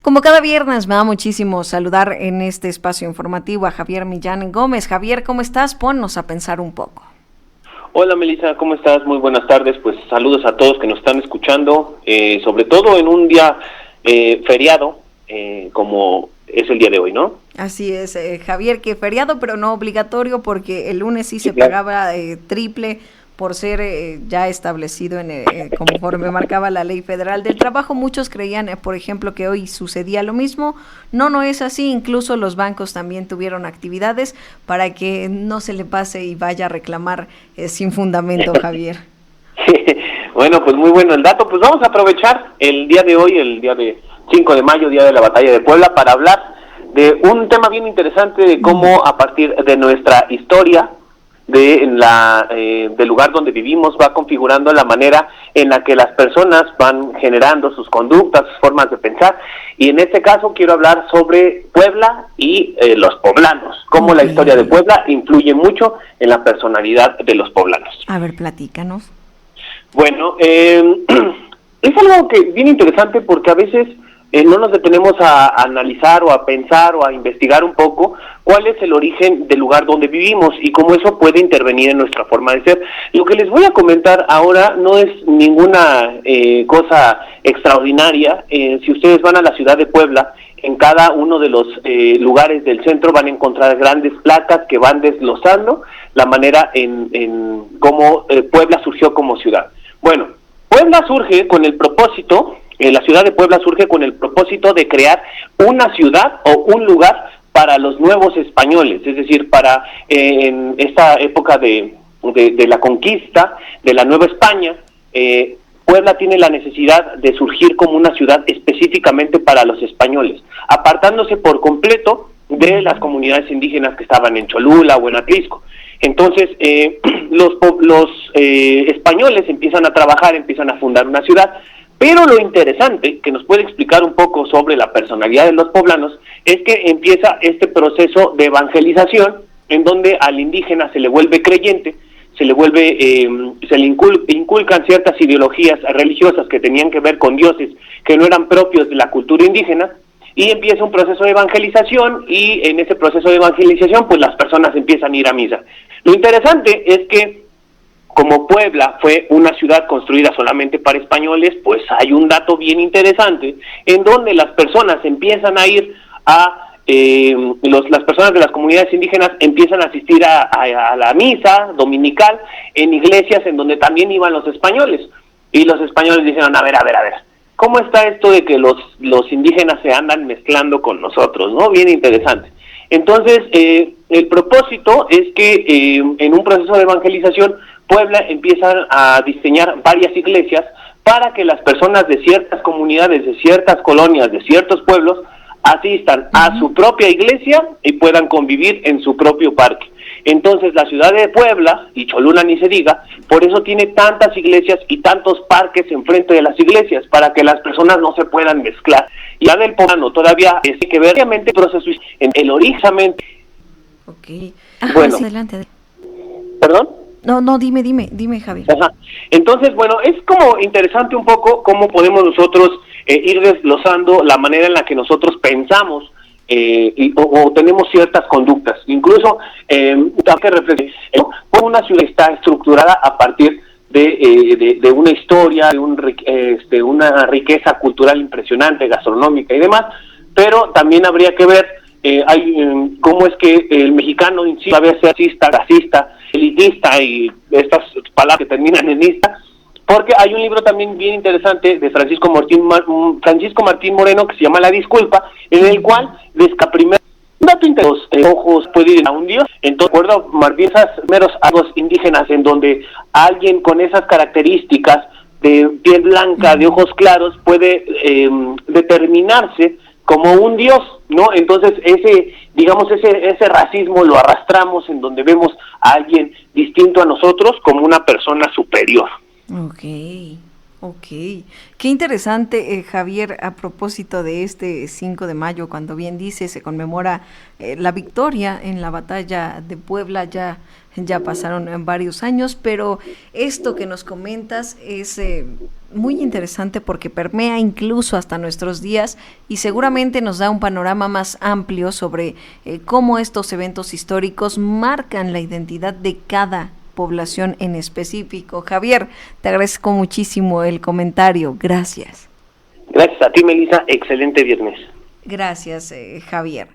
Como cada viernes me da muchísimo saludar en este espacio informativo a Javier Millán Gómez. Javier, ¿cómo estás? Ponnos a pensar un poco. Hola Melissa, ¿cómo estás? Muy buenas tardes, pues saludos a todos que nos están escuchando, sobre todo en un día feriado, como es el día de hoy, ¿no? Así es, Javier, que feriado pero no obligatorio porque el lunes sí se claro. pagaba triple por ser ya establecido conforme marcaba la Ley Federal del Trabajo. Muchos creían, por ejemplo, que hoy sucedía lo mismo. No es así. Incluso los bancos también tuvieron actividades para que no se le pase y vaya a reclamar sin fundamento, Javier. Bueno, pues muy bueno el dato. Pues vamos a aprovechar el día de hoy, el día de 5 de mayo, día de la Batalla de Puebla, para hablar de un tema bien interesante de cómo a partir de nuestra historia, del lugar donde vivimos, va configurando la manera en la que las personas van generando sus conductas, sus formas de pensar, y en este caso quiero hablar sobre Puebla y los poblanos, cómo la historia de Puebla influye mucho en la personalidad de los poblanos. A ver, platícanos. Bueno, es algo que bien interesante porque a veces no nos detenemos a analizar o a pensar o a investigar un poco cuál es el origen del lugar donde vivimos y cómo eso puede intervenir en nuestra forma de ser. Lo que les voy a comentar ahora no es ninguna cosa extraordinaria. Si ustedes van a la ciudad de Puebla, en cada uno de los lugares del centro van a encontrar grandes placas que van desglosando la manera en cómo Puebla surgió como ciudad. Bueno, Puebla surge con el propósito, la ciudad de Puebla surge con el propósito de crear una ciudad o un lugar para los nuevos españoles, es decir, para en esta época de la conquista, de la Nueva España, Puebla tiene la necesidad de surgir como una ciudad específicamente para los españoles, apartándose por completo de las comunidades indígenas que estaban en Cholula o en Atlisco. Entonces, los españoles empiezan a trabajar, empiezan a fundar una ciudad, pero lo interesante, que nos puede explicar un poco sobre la personalidad de los poblanos, es que empieza este proceso de evangelización, en donde al indígena se le vuelve creyente, se le inculcan ciertas ideologías religiosas que tenían que ver con dioses que no eran propios de la cultura indígena, y empieza un proceso de evangelización, y en ese proceso de evangelización, pues las personas empiezan a ir a misa. Lo interesante es que, como Puebla fue una ciudad construida solamente para españoles, pues hay un dato bien interesante, en donde las personas empiezan a ir las personas de las comunidades indígenas empiezan a asistir a la misa dominical en iglesias en donde también iban los españoles, y los españoles dijeron, a ver, ¿cómo está esto de que los indígenas se andan mezclando con nosotros, no? Bien interesante. Entonces, el propósito es que en un proceso de evangelización, Puebla empieza a diseñar varias iglesias para que las personas de ciertas comunidades, de ciertas colonias, de ciertos pueblos, asistan a su propia iglesia y puedan convivir en su propio parque. Entonces la ciudad de Puebla, y Cholula ni se diga, por eso tiene tantas iglesias y tantos parques enfrente de las iglesias, para que las personas no se puedan mezclar. Y ya del poblano todavía hay que ver obviamente el proceso en el origen. Ok. Bueno, adelante. ¿Perdón? No, dime, Javier. Ajá. Entonces, bueno, es como interesante un poco cómo podemos nosotros ir desglosando la manera en la que nosotros pensamos o tenemos ciertas conductas. Incluso, una ciudad está estructurada a partir de una historia, de una riqueza cultural impresionante, gastronómica y demás, pero también habría que ver cómo es que el mexicano en sí sabe ser racista, elitista y estas palabras que terminan en ista, porque hay un libro también bien interesante de Francisco Martín Moreno que se llama La Disculpa, en el cual descaprimera un dato interesante. Los ojos puede ir a un dios. Entonces, recuerdo Martín, esas primeros algos indígenas en donde alguien con esas características de piel blanca, de ojos claros, puede determinarse como un dios, ¿no? Entonces ese racismo lo arrastramos en donde vemos a alguien distinto a nosotros como una persona superior. Okay. Ok, qué interesante, Javier, a propósito de este 5 de mayo, cuando bien dice, se conmemora la victoria en la batalla de Puebla, ya pasaron varios años, pero esto que nos comentas es muy interesante porque permea incluso hasta nuestros días y seguramente nos da un panorama más amplio sobre cómo estos eventos históricos marcan la identidad de cada población en específico. Javier, te agradezco muchísimo el comentario. Gracias. Gracias a ti, Melissa. Excelente viernes. Gracias, Javier.